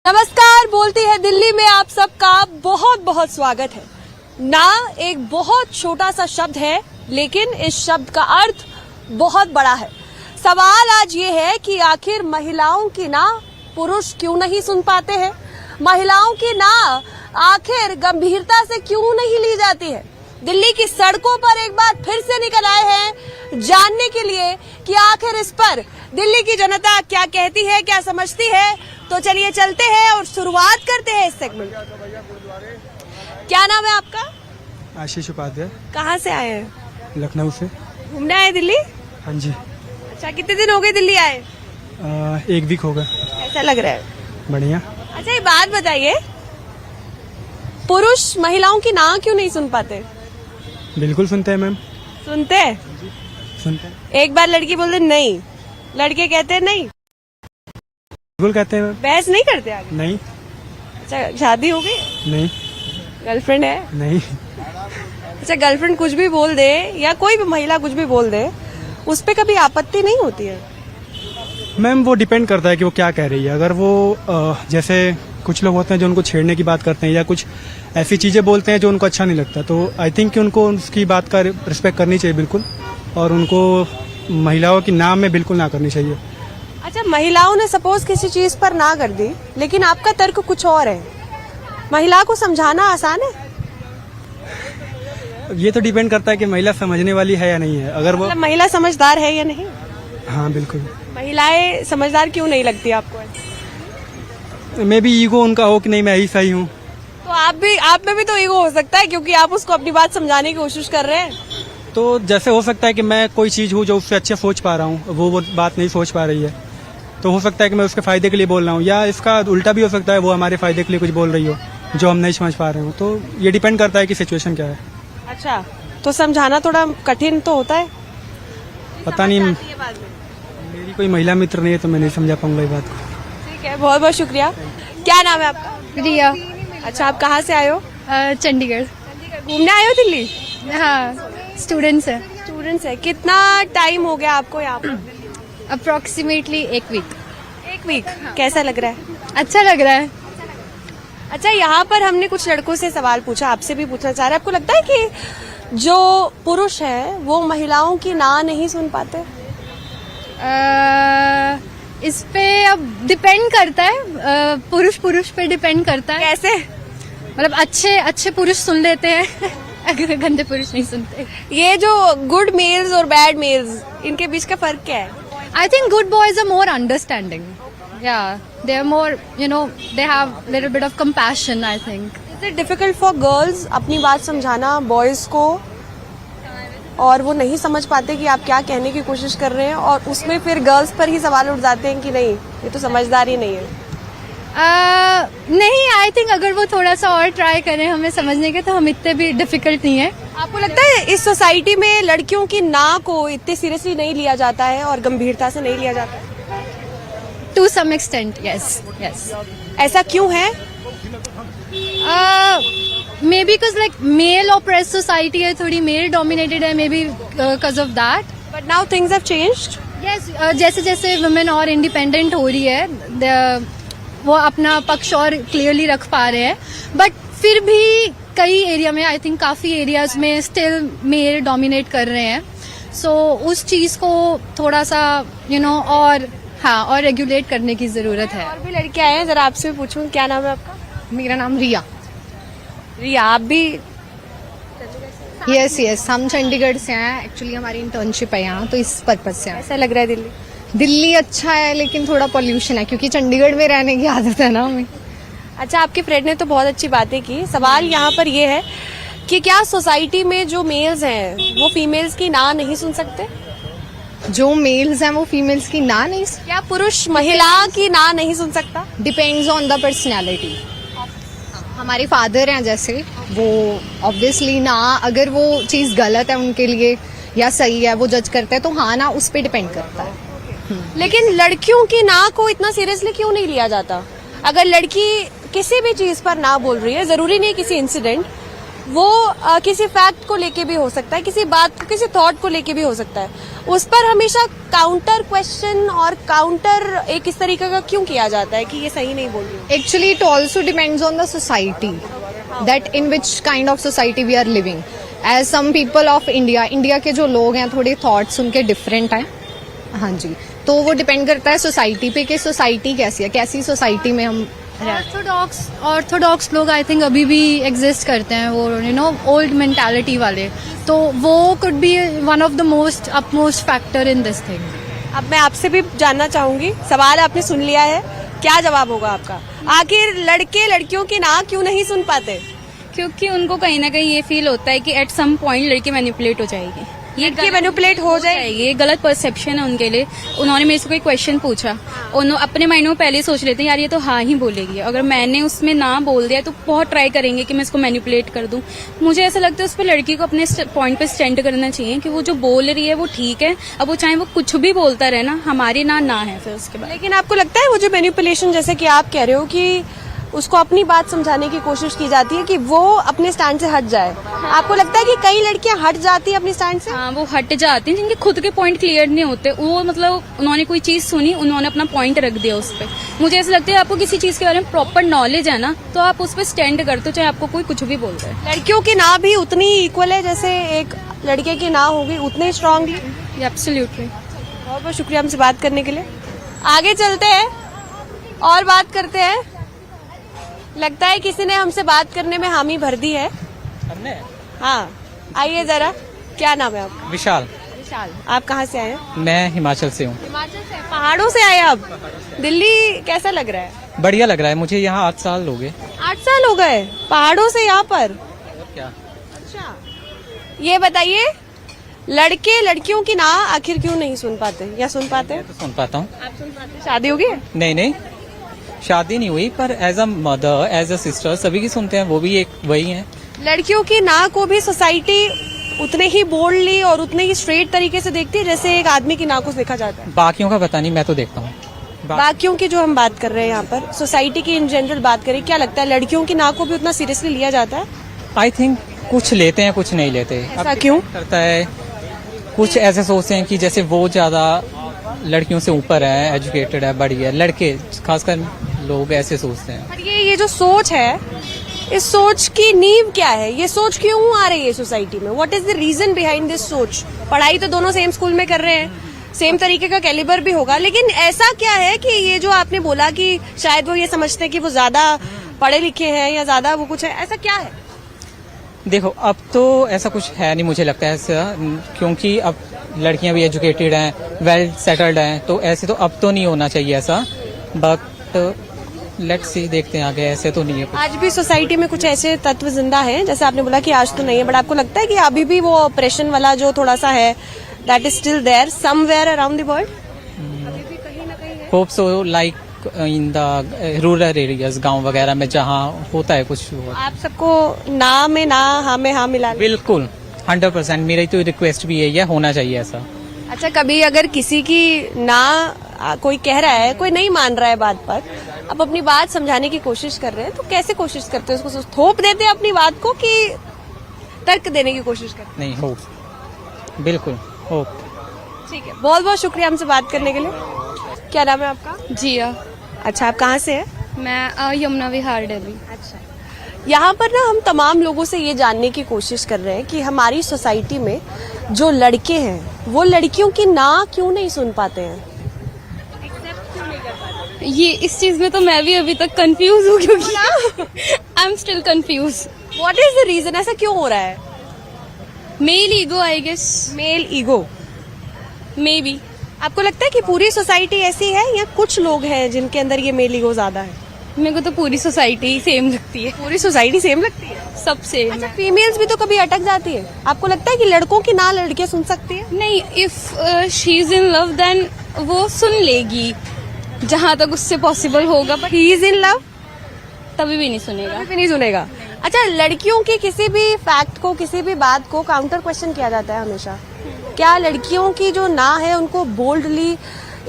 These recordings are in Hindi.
नमस्कार, बोलती है दिल्ली में आप सबका बहुत बहुत स्वागत है। ना एक बहुत छोटा सा शब्द है, लेकिन इस शब्द का अर्थ बहुत बड़ा है। सवाल आज ये है कि आखिर महिलाओं की ना पुरुष क्यों नहीं सुन पाते हैं, महिलाओं की ना आखिर गंभीरता से क्यों नहीं ली जाती है। दिल्ली की सड़कों पर एक बार फिर से निकल आए हैं जानने के लिए कि आखिर इस पर दिल्ली की जनता क्या कहती है, क्या समझती है। तो चलिए चलते हैं और शुरुआत करते हैं इस सेगमेंट। क्या नाम है आपका? आशीष उपाध्याय। कहाँ से आए हैं? लखनऊ से। घूमने आए दिल्ली? हाँ जी। अच्छा, कितने दिन हो गए दिल्ली आए? 1 वीक होगा। ऐसा लग रहा है? बढ़िया। अच्छा, ये बात बताइए, पुरुष महिलाओं की ना क्यों नहीं सुन पाते? बिल्कुल सुनते हैं मैम। सुनते हैं? सुनते हैं। एक बार लड़की बोलते नहीं, लड़के कहते हैं नहीं, बिल्कुल कहते हैं मैम। बहस नहीं करते आगे? नहीं। अच्छा, शादी हो गई? नहीं। गर्लफ्रेंड है? नहीं। अच्छा, गर्लफ्रेंड कुछ भी बोल दे या कोई भी महिला कुछ भी बोल दे, उस पे कभी आपत्ति नहीं होती है? मैम वो डिपेंड करता है कि वो क्या कह रही है। अगर वो जैसे कुछ लोग होते हैं जो उनको छेड़ने की बात करते हैं या कुछ ऐसी चीजें बोलते हैं जो उनको अच्छा नहीं लगता, तो आई थिंक कि उनको उसकी बात का रिस्पेक्ट करनी चाहिए बिल्कुल, और उनको महिलाओं की नाम में बिल्कुल ना करनी चाहिए। अच्छा, महिलाओं ने सपोज किसी चीज पर ना कर दी, लेकिन आपका तर्क कुछ और है, महिला को समझाना आसान है? ये तो डिपेंड करता है कि महिला समझने वाली है या नहीं है। अगर वो मतलब महिला समझदार है या नहीं? हाँ बिल्कुल। महिलाएं समझदार क्यों नहीं लगती आपको? मे बी ईगो उनका हो कि नहीं मैं ही सही हूँ। तो आप में भी तो ईगो हो सकता है, क्योंकि आप उसको अपनी बात समझाने की कोशिश कर रहे हैं। तो जैसे हो सकता है कि मैं कोई चीज हूँ जो उससे अच्छे सोच पा रहा हूँ, वो बात नहीं सोच पा रही है, तो हो सकता है कि मैं उसके फायदे के लिए बोल रहा हूँ, या इसका उल्टा भी हो सकता है वो हमारे फायदे के लिए कुछ बोल रही हो जो हम नहीं समझ पा रहे हो। तो ये डिपेंड करता है कि सिचुएशन क्या है। अच्छा, तो समझाना थोड़ा कठिन तो होता है? पता नहीं, मेरी कोई महिला मित्र नहीं है तो मैं नहीं समझा पाऊंगा ये बात को। ठीक है, बहुत बहुत शुक्रिया। क्या नाम है आपका? रिया। अच्छा, आप कहाँ से आए हो? चंडीगढ़। घूमने आए हो दिल्ली? हाँ, स्टूडेंट्स है। स्टूडेंट्स है। कितना टाइम हो गया आपको यहाँ पर? Approximately 1 week. 1 वीक। कैसा लग रहा है? अच्छा लग रहा है। अच्छा, यहाँ पर हमने कुछ लड़कों से सवाल पूछा, आपसे भी पूछना चाह रहे हैं, आपको लगता है कि जो पुरुष है वो महिलाओं की ना नहीं सुन पाते? इस पे अब डिपेंड करता है, पुरुष पे डिपेंड करता है। कैसे? मतलब अच्छे पुरुष सुन लेते हैं अगर गंदे पुरुष नहीं सुनते। ये जो गुड मेल्स और बैड मेल्स, इनके बीच का फर्क क्या है? I think good boys are more understanding. Yeah, they are more, they have little bit of compassion, I think. Is it difficult for girls अपनी बात समझाना बॉयज को, और वो नहीं समझ पाते कि आप क्या कहने की कोशिश कर रहे हैं, और उसमें फिर गर्ल्स पर ही सवाल उठ जाते हैं कि नहीं ये तो समझदार ही नहीं है? नहीं, आई थिंक अगर वो थोड़ा सा और ट्राई करें हमें समझने के, तो हम इतने भी डिफिकल्ट नहीं है। आपको लगता है इस सोसाइटी में लड़कियों की ना को इतने सीरियसली नहीं लिया जाता है और गंभीरता से नहीं लिया जाता है? To some extent, yes. ऐसा क्यों है? Maybe because like male oppressed society है, थोड़ी male dominated है, maybe because of that. But now things have changed. Yes, जैसे women और independent हो रही है, वो अपना पक्ष और clearly रख पा रहे हैं, but फिर भी कई एरिया में, I think काफी एरियाज में still male dominate कर रहे हैं, so उस चीज को थोड़ा सा और रेगुलेट करने की जरूरत है। और भी लड़के आए हैं, जरा आपसे भी पूछूं, क्या नाम है आपका? मेरा नाम रिया। रिया, आप भी? यस, हम चंडीगढ़ से हैं। एक्चुअली हमारी इंटर्नशिप है यहाँ, तो इस पर्पज से हैं। ऐसा लग रहा है दिल्ली? दिल्ली अच्छा है, लेकिन थोड़ा पॉल्यूशन है, क्योंकि चंडीगढ़ में रहने की आदत है ना हमें। अच्छा, आपके फ्रेंड ने तो बहुत अच्छी बातें की। सवाल यहाँ पर ये है कि क्या सोसाइटी में जो मेल्स हैं वो फीमेल्स की ना नहीं सुन सकते? जो मेल्स हैं वो फीमेल्स की ना नहीं। क्या पुरुष महिला की ना नहीं सुन सकता? Depends on the personality. हमारे फादर हैं जैसे, वो ऑब्वियसली ना, अगर वो चीज़ गलत है उनके लिए या सही है वो जज करते हैं, तो हाँ ना उस पर डिपेंड करता है। लेकिन लड़कियों की ना को इतना सीरियसली क्यों नहीं लिया जाता? अगर लड़की किसी भी चीज पर ना बोल रही है, जरूरी नहीं किसी इंसिडेंट, वो किसी फैक्ट को लेके भी हो सकता है, किसी बात को, किसी थॉट को लेके भी हो सकता है, उस पर हमेशा काउंटर क्वेश्चन और काउंटर एक इस तरीके का क्यों किया जाता है कि ये सही नहीं बोल रही हूँ? Actually, it also depends on the society, that in which kind of society we are living. As some people of India के जो लोग हैं थोड़े thoughts उनके different हैं. हाँ जी, तो वो डिपेंड करता है सोसाइटी पे कि सोसाइटी कैसी है, कैसी सोसाइटी में हम ऑर्थोडॉक्स लोग आई थिंक अभी भी एग्जिस्ट करते हैं, वो यू नो ओल्ड मेंटालिटी वाले, तो वो could be one of the most upmost factor in this thing. अब मैं आपसे भी जानना चाहूंगी, सवाल आपने सुन लिया है, क्या जवाब होगा आपका? आखिर लड़के लड़कियों की ना क्यों नहीं सुन पाते? क्योंकि उनको कहीं ना कहीं ये फील होता है कि एट सम पॉइंट लड़की मैनिपुलेट हो जाएगी, लड़की मैनिपुलेट हो जाएगी. ये गलत परसेप्शन है उनके लिए. उन्होंने मेरे से कोई क्वेश्चन पूछा, उन्होंने अपने माइंड में पहले ही सोच लेते हैं यार ये तो हाँ ही बोलेगी, अगर मैंने उसमें ना बोल दिया तो बहुत ट्राई करेंगे कि मैं इसको मैनिपुलेट कर दूं. मुझे ऐसा लगता है उस पर लड़की को अपने पॉइंट पे स्टैंड करना चाहिए कि वो जो बोल रही है वो ठीक है, अब वो चाहे वो कुछ भी बोलता रहे ना, हमारी ना है फिर उसके बाद. लेकिन आपको लगता है वो जो मैनिपुलेशन, जैसे कि आप कह रहे हो कि उसको अपनी बात समझाने की कोशिश की जाती है कि वो अपने स्टैंड से हट जाए, आपको लगता है कि कई लड़कियां हट जाती हैं अपने स्टैंड से? हाँ, वो हट जाती हैं जिनके खुद के पॉइंट क्लियर नहीं होते. वो मतलब उन्होंने कोई चीज सुनी, उन्होंने अपना पॉइंट रख दिया उस पर. मुझे ऐसा लगता है आपको किसी चीज के बारे में प्रॉपर नॉलेज है ना, तो आप उस पर स्टैंड करते हो, चाहे आपको कोई कुछ भी बोलता है. लड़कियों की ना भी उतनी ही इक्वल है जैसे एक लड़के की ना होगी, उतनी स्ट्रांगली? एब्सोल्युटली. बहुत बहुत शुक्रिया हमसे बात करने के लिए. आगे चलते हैं और बात करते हैं. लगता है किसी ने हमसे बात करने में हामी भर दी है. हमने? हाँ, आइए जरा. क्या नाम है आपका? विशाल. विशाल. आप कहाँ से आए हैं? मैं हिमाचल से हूँ. हिमाचल से. पहाड़ों से आए आप? दिल्ली कैसा लग रहा है? बढ़िया लग रहा है मुझे, यहाँ 8 साल हो गए. 8 साल हो गए पहाड़ों से यहाँ पर? क्या? अच्छा, ये बताइए लड़के लड़कियों की ना आखिर क्यों नहीं सुन पाते या सुन पाते? मैं तो सुन पाता हूँ. आप सुन पाते? शादी होगी? नहीं, शादी नहीं हुई, पर as a mother, as a sister सभी की सुनते हैं, वो भी एक वही है. लड़कियों की ना को भी सोसाइटी उतने ही बोल्डली और उतने ही स्ट्रेट तरीके से देखती है जैसे एक आदमी की ना को देखा जाता है. बाकियों का पता नहीं, मैं तो देखता हूँ. बाकियों की जो हम बात कर रहे हैं यहाँ पर, सोसाइटी की इन जनरल बात करें, क्या लगता है लड़कियों की ना को भी उतना सीरियसली लिया जाता है? आई थिंक कुछ लेते हैं, कुछ नहीं लेते. ऐसा क्यों करता है? कुछ ऐसे सोचते हैं कि जैसे वो ज्यादा लड़कियों से ऊपर है, एजुकेटेड है, बड़ी है. लड़के खासकर लोग ऐसे सोचते हैं. पर ये जो सोच है, इस सोच की नींव क्या है? ये सोच क्यों आ रही है सोसाइटी में? What is the reason behind this सोच? पढ़ाई तो दोनों सेम स्कूल में कर रहे हैं, सेम तरीके का कैलिबर भी होगा, लेकिन ऐसा क्या है कि ये जो आपने बोला कि शायद वो ये समझते हैं कि वो ज्यादा पढ़े लिखे हैं या ज्यादा वो कुछ है, ऐसा क्या है? देखो, अब तो ऐसा कुछ है नहीं मुझे लगता है ऐसा, क्योंकि अब लड़कियां भी एजुकेटेड हैं, वेल सेटल्ड हैं, तो ऐसे तो अब तो नहीं होना चाहिए ऐसा. बट लेट्स सी, देखते हैं आगे. ऐसे तो नहीं है कुछ. आज भी सोसाइटी में कुछ ऐसे तत्व जिंदा हैं, जैसे आपने बोला कि आज तो नहीं है, बट आपको लगता है कि अभी भी वो ऑपरेशन वाला जो थोड़ा सा है, that is still there somewhere around the world? Hope so, like in the rural areas, गांव वगैरह में जहाँ होता है कुछ. आप सबको ना में ना, हाँ में हाँ मिला? बिल्कुल 100%. मेरी तो रिक्वेस्ट भी यही है, होना चाहिए ऐसा. अच्छा, कभी अगर किसी की ना कोई कह रहा है, कोई नहीं मान रहा है बात पर, अब अपनी बात समझाने की कोशिश कर रहे हैं, तो कैसे कोशिश करते हैं? उसको थोप देते हैं अपनी बात को कि तर्क देने की कोशिश करते नहीं, होप, बिल्कुल होप. हैं? ठीक है, बहुत बहुत शुक्रिया हमसे बात करने के लिए. क्या नाम है आपका? जिया. अच्छा, आप कहाँ से हैं? मैं यमुना विहार, दिल्ली. अच्छा, यहाँ पर ना हम तमाम लोगों से ये जानने की कोशिश कर रहे हैं कि हमारी सोसाइटी में जो लड़के हैं वो लड़कियों की ना क्यों नहीं सुन पाते हैं, ये इस चीज में तो मैं भी अभी तक कंफ्यूज हूँ, क्योंकि I am still confuse. What is the reason? ऐसा क्यों हो रहा है? Male ego, I guess. Male ego maybe. आपको लगता है कि पूरी सोसाइटी ऐसी है या कुछ लोग हैं जिनके अंदर ये मेल ईगो ज्यादा है? मेरे को तो पूरी सोसाइटी सेम लगती है. पूरी सोसाइटी सेम लगती है? सब सेम. अच्छा, फीमेल्स भी तो कभी अटक जाती है. आपको लगता है कि लड़कों की ना लड़कियां सुन सकती है? नहीं, if she is in love then वो सुन लेगी जहां तक उससे पॉसिबल होगा, but he is in love तभी भी नहीं सुनेगा. भी नहीं सुनेगा. अच्छा, लड़कियों की किसी भी फैक्ट को, किसी भी बात को काउंटर क्वेश्चन किया जाता है हमेशा. क्या लड़कियों की जो ना है उनको बोल्डली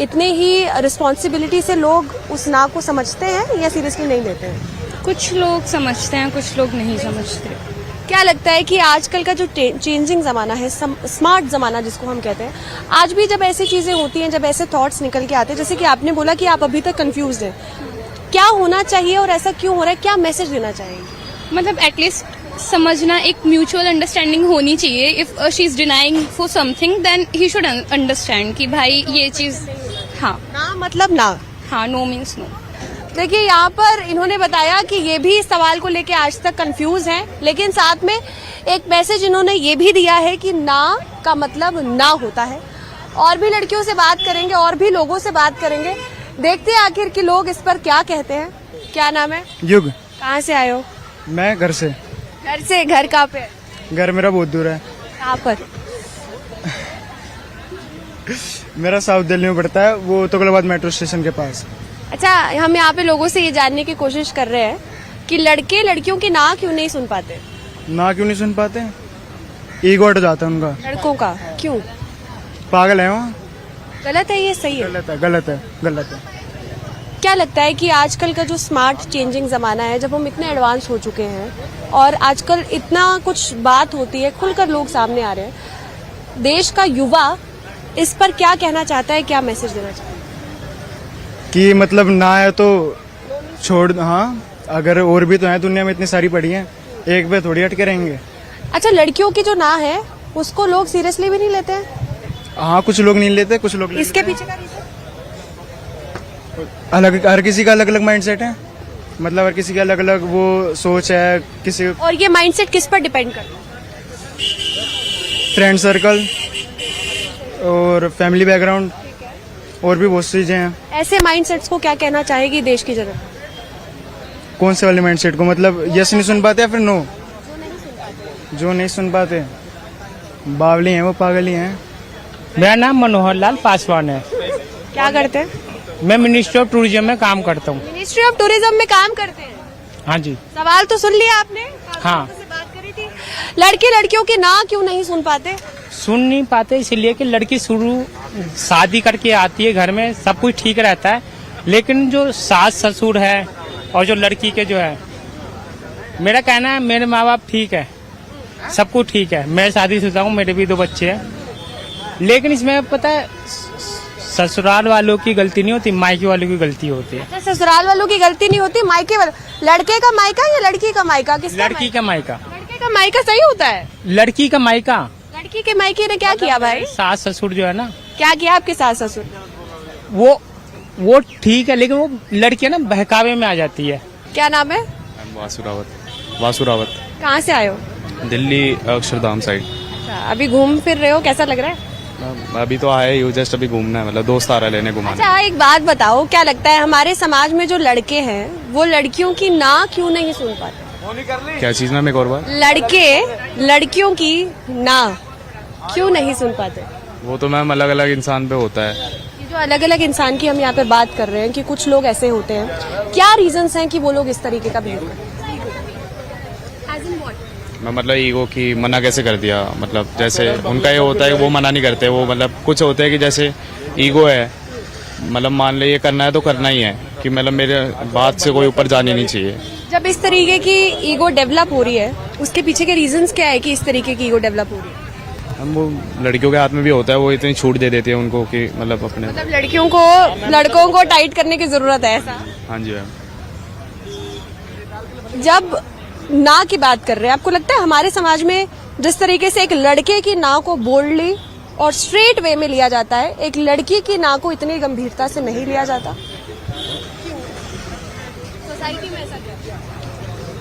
इतने ही रिस्पॉन्सिबिलिटी से लोग उस ना को समझते हैं या सीरियसली नहीं लेते हैं? कुछ लोग समझते हैं, कुछ लोग नहीं समझते. क्या लगता है कि आजकल का जो चेंजिंग ज़माना है, स्मार्ट ज़माना जिसको हम कहते हैं, आज भी जब ऐसी चीज़ें होती हैं, जब ऐसे थॉट्स निकल के आते हैं, जैसे कि आपने बोला कि आप अभी तक कंफ्यूज हैं, क्या होना चाहिए और ऐसा क्यों हो रहा है, क्या मैसेज देना चाहेंगे? मतलब एटलीस्ट समझना, एक म्यूचुअल अंडरस्टैंडिंग होनी चाहिए. If she is denying for something then he should understand कि भाई ये चीज हाँ ना मतलब ना. हाँ, नो मीन्स नो. देखिए यहाँ पर इन्होंने बताया कि ये भी इस सवाल को लेके आज तक कंफ्यूज हैं, लेकिन साथ में एक मैसेज इन्होंने ये भी दिया है कि ना का मतलब ना होता है. और भी लड़कियों से बात करेंगे, और भी लोगों से बात करेंगे, देखते हैं आखिर के लोग इस पर क्या कहते हैं. क्या नाम है? युग. कहाँ से आए हो? मैं घर से. घर से? घर कहाँ पे? घर मेरा बहुत दूर है. कहाँ पर? मेरा साउथ दिल्ली में पड़ता है, वो तुगलकाबाद मेट्रो स्टेशन के पास. अच्छा, हम यहाँ पे लोगों से ये जानने की कोशिश कर रहे हैं कि लड़के लड़कियों की ना क्यों नहीं सुन पाते? ना क्यों नहीं सुन पाते? ईगो हट जाता है उनका. लड़कों का क्यों? पागल है वो. गलत है ये सही है? गलत है, गलत है, गलत है. क्या लगता है कि आजकल का जो स्मार्ट चेंजिंग ज़माना है, जब हम इतने एडवांस हो चुके हैं और आजकल इतना कुछ बात होती है, खुलकर लोग सामने आ रहे हैं, देश का युवा इस पर क्या कहना चाहता है, क्या मैसेज देना चाहता है? कि मतलब ना है तो छोड़. हाँ, अगर और भी तो है दुनिया में, इतनी सारी पड़ी हैं, एक पे थोड़ी हट के रहेंगे. अच्छा, लड़कियों की जो ना है उसको लोग सीरियसली भी नहीं लेते हैं? हाँ, कुछ लोग नहीं लेते, कुछ लोग लेते इसके हैं. पीछे का रीजन? अलग, हर किसी का अलग अलग माइंडसेट है. मतलब हर किसी का अलग अलग वो सोच है. किसी और ये माइंडसेट किस पर डिपेंड करता है? फ्रेंड सर्कल और फैमिली बैकग्राउंड और भी बहुत सी चीजें हैं. ऐसे माइंडसेट्स को क्या कहना चाहेगी देश की जनता? कौन से वाले माइंडसेट को? मतलब यस नहीं सुन पाते या फिर नो? जो नहीं सुन पाते बावली हैं, वो पागल ही हैं. मेरा नाम मनोहर लाल पासवान है. क्या करते हैं? मैं मिनिस्ट्री ऑफ टूरिज्म में काम करता हूँ. मिनिस्ट्री ऑफ टूरिज्म में काम करते हैं? हाँ जी. सवाल तो सुन लिया आपने? हाँ. से बात करी थी. लड़के लड़कियों की ना क्यों नहीं सुन पाते? सुन नहीं पाते इसलिए कि लड़की शुरू शादी करके आती है, घर में सब कुछ ठीक रहता है, लेकिन जो सास ससुर है और जो लड़की के जो है, मेरा कहना है मेरे माँ बाप ठीक है, सब कुछ ठीक है. मैं शादीशुदा हूँ, मेरे भी 2 बच्चे हैं, लेकिन इसमें पता है ससुराल वालों की गलती नहीं होती, मायके वालों की गलती होती है. अच्छा, ससुराल वालों की गलती नहीं होती, मायके वाले. लड़के का मायका या लड़की का मायका? किसका लड़की का मायका. लड़के का मायका सही होता है? लड़की का मायका. लड़की के मायके ने क्या किया भाई? सास ससुर जो है ना, क्या किया आपके सास ससुर? वो ठीक है, लेकिन वो लड़की ना बहकावे में आ जाती है. क्या नाम है? वासु रावत. कहाँ से आए हो? दिल्ली अक्षरधाम साइड. अच्छा, अभी घूम फिर रहे हो, कैसा लग रहा है? अभी तो आए ही जस्ट अभी घूमना है, मतलब दोस्त आ रहा है लेने घुमाने. अच्छा, एक बात बताओ, क्या लगता है हमारे समाज में जो लड़के हैं वो लड़कियों की ना क्यों नहीं सुन पाते? क्या चीज ना, मैं एक और बार. लड़के लड़कियों की ना क्यों नहीं सुन पाते? वो तो मैम अलग अलग इंसान पे होता है. ये जो अलग अलग इंसान की हम यहाँ पे बात कर रहे हैं कि कुछ लोग ऐसे होते हैं, क्या रीजंस हैं कि वो लोग इस तरीके का बिहेव करते हैं? मैं मतलब ईगो की मना कैसे कर दिया, मतलब जैसे उनका ये होता है वो मना नहीं करते, वो मतलब कुछ होते हैं कि जैसे ईगो है, मतलब मान ले ये करना है तो करना ही है, कि मतलब मेरे बात से कोई ऊपर जानी नहीं चाहिए. जब इस तरीके की ईगो डेवलप हो रही है, उसके पीछे के रीजंस क्या है कि इस तरीके की ईगो डेवलप हो रही है? हम वो लड़कियों के हाथ में भी होता है, वो इतनी छूट दे देती है उनको कि मतलब अपने. मतलब लड़कों को टाइट करने की जरूरत है, ऐसा? हाँ जी मैम. जब ना की बात कर रहे हैं, आपको लगता है हमारे समाज में जिस तरीके से एक लड़के की ना को बोल्डली और स्ट्रेट वे में लिया जाता है, एक लड़की की ना को इतनी गंभीरता से नहीं लिया जाता? सोसाइटी में ऐसा क्या?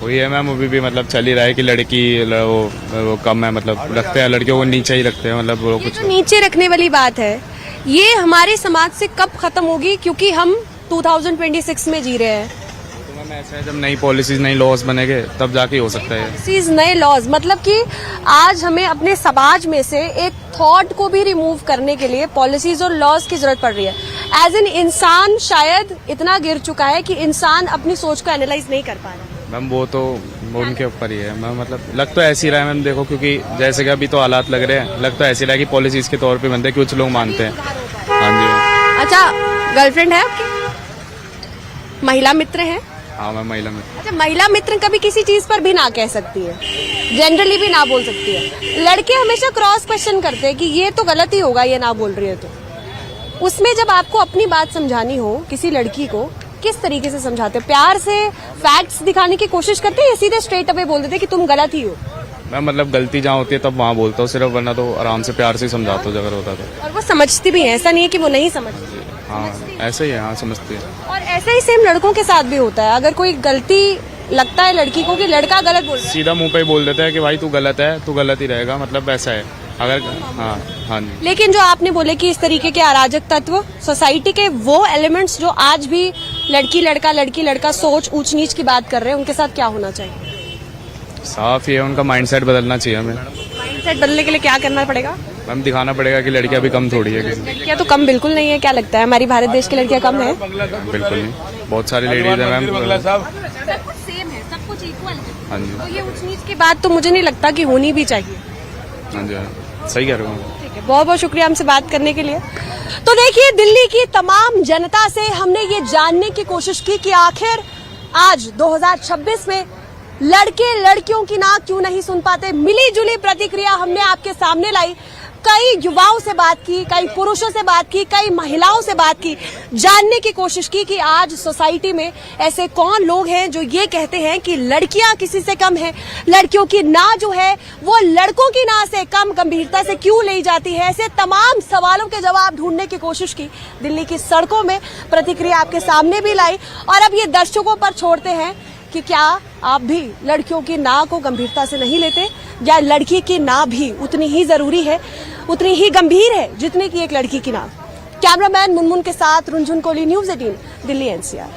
वही है मैम, अभी भी मतलब चल ही रहा है कि लड़की वो कम है, मतलब रखते हैं लड़कियों को नीचे ही रखते हैं, मतलब वो ये कुछ. जो नीचे रखने वाली बात है, ये हमारे समाज से कब खत्म होगी? क्योंकि हम 2026 में जी रहे हैं. तो मैम ऐसा है, जब नई पॉलिसीज नई लॉज बनेंगे तब जाके हो सकता है. पॉलिसीज, नए लॉज, मतलब कि आज हमें अपने समाज में से एक थॉट को भी रिमूव करने के लिए पॉलिसीज और लॉज की जरूरत पड़ रही है. एज एन इंसान शायद इतना गिर चुका है कि इंसान अपनी सोच को एनालाइज नहीं कर पा रहा. मैम वो तो उनके ऊपर ही है मैम, मतलब लग तो ऐसे ही रहा है मैम, देखो क्योंकि जैसे कि अभी तो हालात लग रहे हैं, लग तो ऐसे रहा है कि पॉलिसीज के तौर पे बनते हैं, कुछ लोग मानते हैं. हाँ जी. अच्छा, गर्लफ्रेंड है आपकी? महिला मित्र हैं? हाँ मैं महिला मित्र। अच्छा, महिला मित्र कभी किसी चीज पर भी ना कह सकती है, जनरली भी ना बोल सकती है। लड़के हमेशा क्रॉस क्वेश्चन करते हैं कि ये तो गलत ही होगा, ये ना बोल रही है तो। उसमें जब आपको अपनी बात समझानी हो किसी लड़की को, किस तरीके से समझाते हो? प्यार से फैक्ट्स दिखाने की कोशिश करते हैं या सीधे स्ट्रेट अवे बोल देते कि तुम गलत ही हो? मैं मतलब गलती जहाँ होती है तब वहाँ बोलता हूँ सिर्फ, वरना तो आराम से प्यार से ही समझाता हूँ अगर होता तो। और वो समझती भी है, ऐसा नहीं है कि वो नहीं समझती। हाँ ऐसे ही है, हाँ समझती है। और ऐसा ही सेम लड़कों के साथ भी होता है। अगर कोई गलती लगता है लड़की को कि लड़का गलत बोल रहा है, सीधा मुंह पे ही बोल देता है कि भाई तू गलत है, तू गलत ही रहेगा, मतलब ऐसा है अगर। हाँ हाँ जी। लेकिन जो आपने बोले कि इस तरीके के अराजक तत्व, सोसाइटी के वो एलिमेंट्स जो आज भी लड़की लड़का सोच ऊंच नीच की बात कर रहे हैं, उनके साथ क्या होना चाहिए? साफ ही है, उनका माइंडसेट बदलना चाहिए हमें। माइंडसेट बदलने के लिए क्या करना पड़ेगा? मैम दिखाना पड़ेगा कि लड़कियां भी कम थोड़ी है। लड़कियां तो कम बिल्कुल नहीं है। क्या लगता है हमारी भारत देश की लड़कियां कम है? बिल्कुल नहीं, बहुत सारी लेडीज है मैम। सब कुछ सेम है, सब कुछ इक्वल है। हाँ जी, तो ये ऊंच नीच की बात तो मुझे नहीं लगता कि होनी भी चाहिए। हाँ जी, हाँ। सही कह रहे हो। ठीक है, बहुत बहुत शुक्रिया हमसे बात करने के लिए। तो देखिए, दिल्ली की तमाम जनता से हमने ये जानने की कोशिश की कि आखिर आज 2026 में लड़के लड़कियों की ना क्यों नहीं सुन पाते। मिली जुली प्रतिक्रिया हमने आपके सामने लाई। कई युवाओं से बात की, कई पुरुषों से बात की, कई महिलाओं से बात की, जानने की कोशिश की कि आज सोसाइटी में ऐसे कौन लोग हैं जो ये कहते हैं कि लड़कियां किसी से कम हैं, लड़कियों की ना जो है वो लड़कों की ना से कम गंभीरता से क्यों ली जाती है। ऐसे तमाम सवालों के जवाब ढूंढने की कोशिश की, दिल्ली की सड़कों में प्रतिक्रिया आपके सामने भी लाई। और अब ये दर्शकों पर छोड़ते हैं कि क्या आप भी लड़कियों की ना को गंभीरता से नहीं लेते, या लड़की की ना भी उतनी ही जरूरी है, उतनी ही गंभीर है जितनी कि एक लड़की की ना। कैमरामैन मुनमुन के साथ रुनझुन कोहली, न्यूज़ 18 दिल्ली NCR।